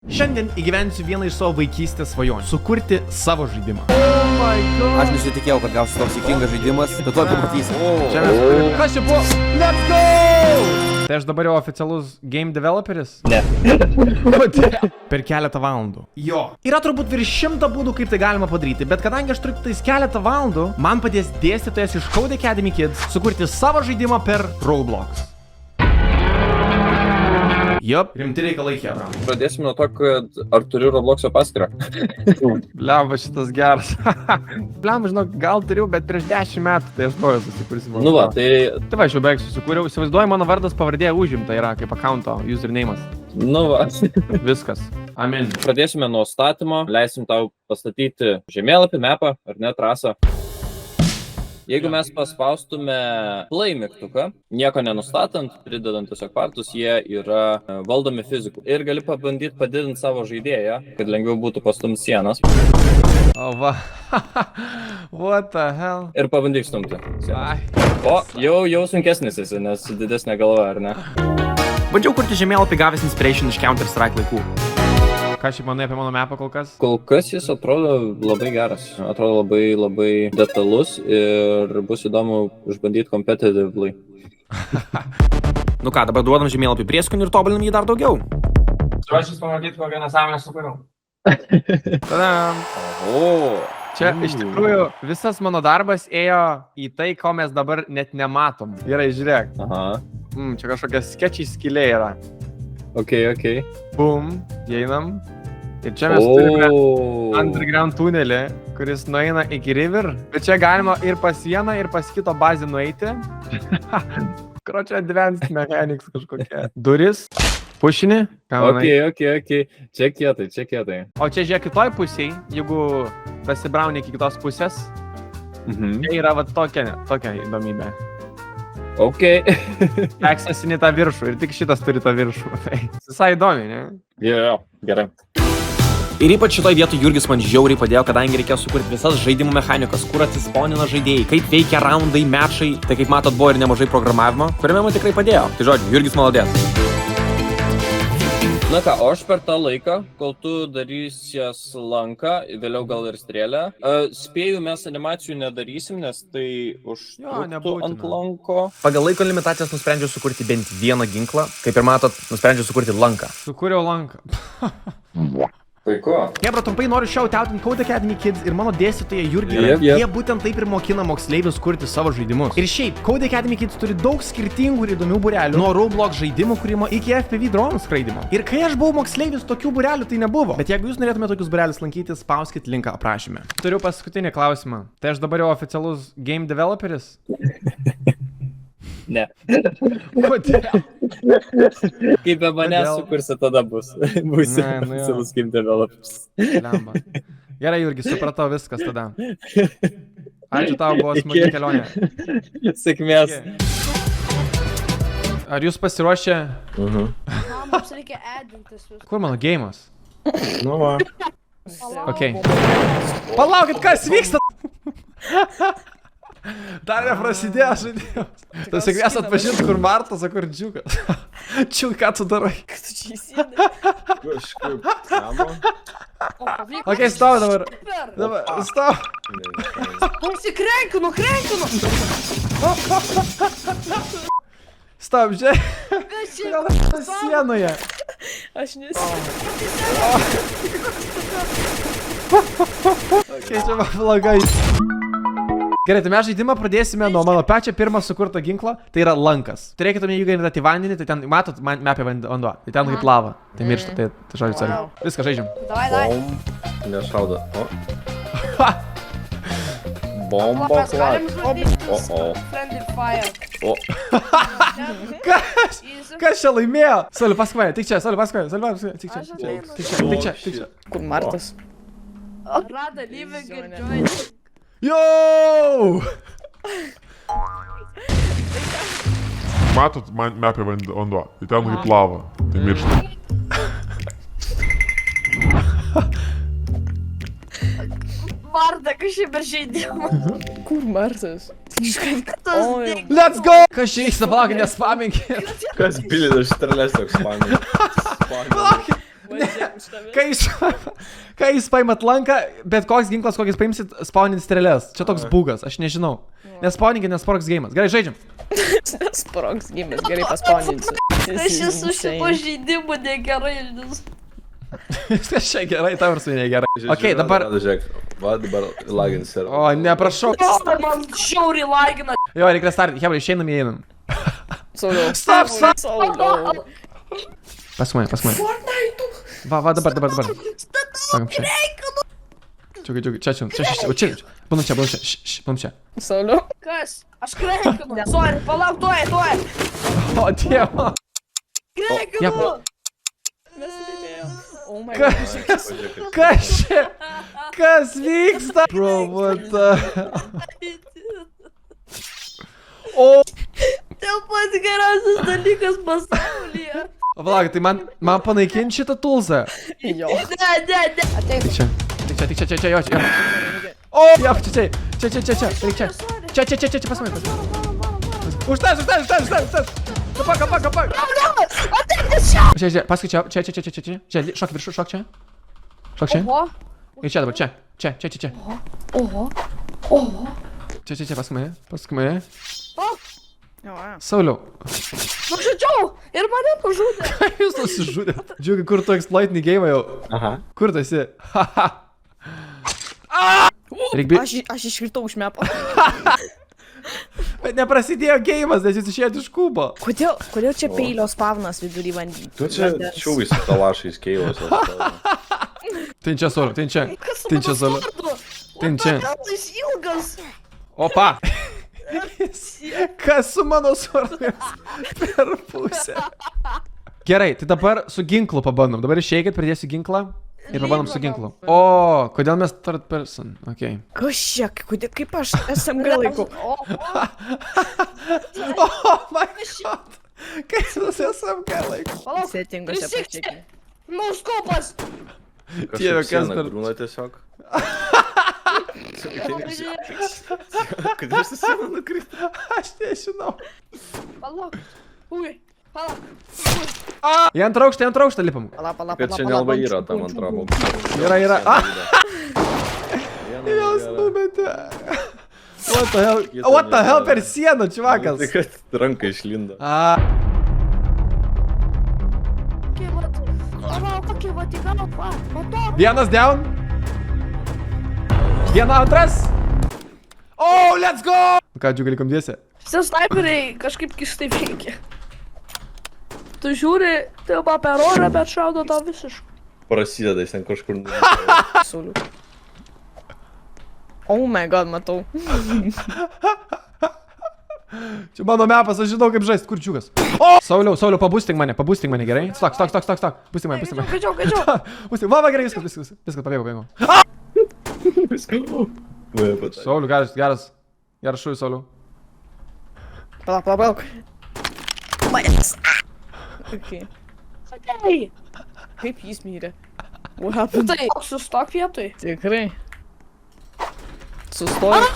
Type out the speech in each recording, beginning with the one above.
Šiandien įgyvensiu vieną iš savo vaikystės svajonių – sukurti savo žaidimą. Aš nesitikėjau, kad gausiu toks įkingas žaidimas, bet to pamatysi. Čia mes turime. Kas čia buvo? Let's go! Tai aš dabar jau oficialus game developeris? Ne. Per keletą valandų. Jo. Yra turbūt virš 100 būdų, kaip tai galima padaryti, bet kadangi aš turiu tais keletą valandų, man padės dėstytojas iš Code Academy Kids sukurti savo žaidimą per Roblox. Jop, rimti reikalai, hebra. Pradėsime nuo to, kad ar turiu Roblox'o paskyrą. Blemba, šitas geras. Blemba, žinok, gal turiu, bet prieš 10 metų, tai aš noriu susikursim. Nu va, tai... Tai va, aš jau beveik susikūriau. Įsivaizduoju, mano vardas pavardė užimta yra kaip accounto username'as. Nu va. Viskas. Amen. Pradėsime nuo statymo. Leisim tau pastatyti žemėlapį, mapą ar net trasą. Jeigu mes paspaustume play mygtuką, nieko nenustatant, pridedant tiesiog partus, jie yra valdomi fizikų. Ir gali pabandyti padidinti savo žaidėją, kad lengviau būtų pastumti sienas. O va. What the hell? Ir pabandyk stumti. O, jau sunkesnis esi, nes didesnė galva, ar ne? Bandžiau kurti žemėlapį gavęs inspiration iš Counter-Strike laikų. Ką šiaip manai apie mano mapą kol kas? Kol kas jis atrodo labai geras. Atrodo labai detalus ir bus įdomu išbandyti competitively. Nu ką, dabar duodam žemėlapį prieskonių ir tobulinam jį dar daugiau. Aš jūs pamatyti, kokią nesąmonę sukūriau. Tadam! O! Čia iš tikrųjų visas mano darbas ėjo į tai, ko mes dabar net nematom. Gerai, žiūrėk. Aha. Čia kažkokia sketchy skylė yra. Ok. Bum, įeinam. Ir čia mes turime underground tunelį, kuris nueina iki river. Bet čia galima ir pas vieną, ir pas kito bazę nueiti. Kročia advanced mechanics kažkokia. Duris, pušinį. Ok. Čia kietai. O čia žiūrėk kitoj pusėj, jeigu prasibrauni iki kitos pusės, čia yra va tokia įdomybė. Ok. Eksesini tą viršų ir tik šitas turi tą viršų. Tai visai įdomi, ne? Jo, gerai. Ir ypač šitoj vietoj Jurgis man žiauriai padėjo, kadangi reikėjo sukurti visas žaidimų mechanikas, kur atsispaunina žaidėjai, kaip veikia raundai, mečai. Tai kaip matot, buvo ir nemažai programavimo, kuriame man tikrai padėjo. Tai žodžiu, Jurgis maladės. Na ką, o aš per tą laiką, kol tu darysies lanką, vėliau gal ir strėlę, spėju mes animacijų nedarysim, nes tai užtruktų ant lanko. Pagal laiko limitacijas nusprendžiau sukurti bent vieną ginklą. Kaip ir matot, nusprendžiau sukurti lanką. Sukūriau lanką. Puiku. Hebra, trumpai noriu shout out in Code Academy Kids ir mano dėstytoja Jurgį. Jie būtent taip ir mokina moksleivius kurti savo žaidimus. Ir šiaip, Code Academy Kids turi daug skirtingų ir įdomių būrelių. Nuo Roblox žaidimų kūrimo iki FPV dronų skraidimo. Ir kai aš buvau moksleivis, tokių būrelių tai nebuvo. Bet jeigu jūs norėtumėte tokius būrelius lankyti, spauskit linką aprašyme. Turiu paskutinį klausimą. Tai aš dabar jau oficialus game developeris? Ne. Kodėl? Kaip be manęs sukursi, tada bus. Būsi oficialus game developers. Lemba. Gerai, Jurgis, supratau viskas tada. Ačiū tau, buvo smagi kelionė. Sėkmės. Ar jūs pasiruošę? Mums reikia edintis viską. Kur mano geimas? Nu va. Ok. Palaukit, kas vyksta? Dar neprasidėjo žaidimas. Tu sėkmės atpažinti, kur Martas, o kur Džiukas. Džiuk, ką tu darai? Kad tu čia įsėdai. Kažkaip. Samo. Ok, stop dabar. Dabar, stop. Nusikrenkinu. Stop, žiūrėk. Gal aš sienoje. Aš nesiu. Ok, čia man blogai. Gerai, tai mes žaidimą pradėsime nuo mano pačio pirmą sukurto ginklo, tai yra lankas. Turėkite omeny, jeigu einate į vandenį, tai ten, matot, mapė vanduo, tai ten kaip lava, tai miršta, tai žodžiu, sorry. Viską žaidžiam. Davai. Nešaudo. Bomba Mes galim flag. žudyti friendly fire. Kas čia laimėjo? Soli, paskui, tik čia, Soli, paskui, tik čia. Kur Martas? Rada, living and joy. Yo! Matot, mapė vanduo, tai ten kaip lava, tai miršta. Marta, kažkaip per žaidimą. Kur Martas? Let's go! Kas čia vyksta, palaukit, nespaminkit. Kas bilė, aš strėlės toks spamė. Palaukit, Kai jūs paimat lanką, bet koks ginklas, kokį jūs paimsit, spawnint strėlės. Čia toks bugas, aš nežinau. Nespawninkit, nesprogs geimas. Gerai, žaidžiam. Sprogs gimis, gerai paspawninsiu. Aš esu šito žaidimų negerai. Viskas čia gerai, tau ir su negerai. Ok, dabar... Žiūrėk, va dabar lagins ir... O, neprašau. Man žiauriai lagina. Jo, reikia startinti. Hebra, išeinam į einam. Sauliau. Stop, stop. Sauliau. Pas mane. Va, dabar. Sakam čia. Džiugi, čia. Būnam čia. Sauliau. Kas? Aš kreikinu. Sorry, palauk, tuoj. O, dievo. Kreikinu. Mes laimėjom. Oh my Kas? god. Kas čia? Kas vyksta? Bro, what the... O, Tai pats geriausias dalykas pasaulyje. o palauk, tai man panaikinti šitą tulsą. Jo. Ne. Ateik. Tik čia, jo, čia. O, jo, čia. Eik čia. Čia, pas mane. Užtas. Kapak. Žiūrėk, paskui čia. Žiūrėk, šok viršų, šok čia. Oho. Ir čia dabar, čia. Oho. Čia, paskui mane. Jo, Sauliau. Nužudžiau ir mane nužudė. Ką jūs nusižudėt? Džiugi, kur tu exploitinį geimą jau? Aha. Kur tu esi? Reikbi... Aš iškritau iš mepo. Bet neprasidėjo geimas, nes jūs išėjote iš kubo. Kodėl čia peilio spavnas vidury vandens? Tu čia čiūgai su talašais keilos. Tai čia, Sauliau, tai čia. Kas Tai čia, Sauliau. Tai čia. Jis ilgas. Opa. Kas su mano svardas? Per pusę. Gerai, tai dabar su ginklu pabandom. Dabar išeikit, pridėsiu ginklą. Ir pabandom su ginklu. O, kodėl mes third person? Ok. Kas čia? Kaip aš SMG laikau? Oh my god. Kaip jūs SMG laiko? Palauk. Settingose Prisikti. pačiai. Nauskopas. Dieve, kas per... Grūna tiesiog. Kodėl su siena nukrito? Aš nežinau. Palauk. Ui. Palauk. Į antrą aukštą lipam. Pala. Kad čia nelabai yra tam antram. Yra. Jos numetė. What the hell per sieną, čivakas? Tai kad ranka išlindo. Kokie va, tik gal, motor. Vienas down. Antras. Oh, let's go! Ką, džiugai likom dviese? Šitie snaiperiai kažkaip keistai veikia. Tu žiūri, tai jau per orą, bet šaudo tau visiškai. Prasideda, jis ten kažkur. Sauliau. Oh my god, matau. Čia mano mepas, aš žinau kaip žaist, kur džiugas. O! Sauliau, pabūstink mane, gerai? Stok. Būstink mane. Gaidžiau. Būstink, va, gerai, viskas, pabėgau. Sauliau, geras šūvis, Sauliau. Palauk. Yes. Okay. Atei. Kaip jis myrė? What happened? Tai, sustok vietoj. Tikrai. Sustoju.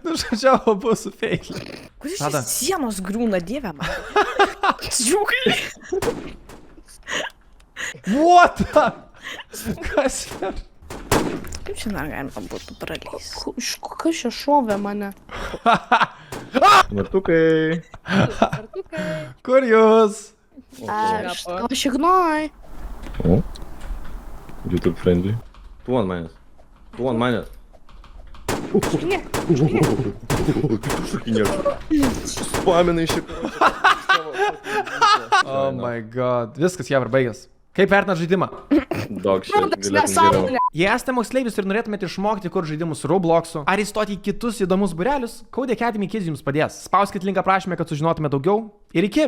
Nušačiavo abu su feilį. Kuris čia sienos grūna, dieve man? Džiugai. What the? Kas per? Kaip čia galima būtų pralys? Kas čia šovė mane? Martukai. Kur jūs? Aš ignoj. O? YouTube friendly. Tu ant manęs. Spaminai šį karą. Oh my god. Viskas, Javr, baigęs. Kaip vertinat žaidimą? Dog shit, galėtum geriau. Jei esate moksleivis ir norėtumėte išmokti kur žaidimus su Robloxu, ar įstoti į kitus įdomus būrelius, Code Academy Kids jums padės. Spauskit linką aprašyme, kad sužinotumėte daugiau. Ir iki!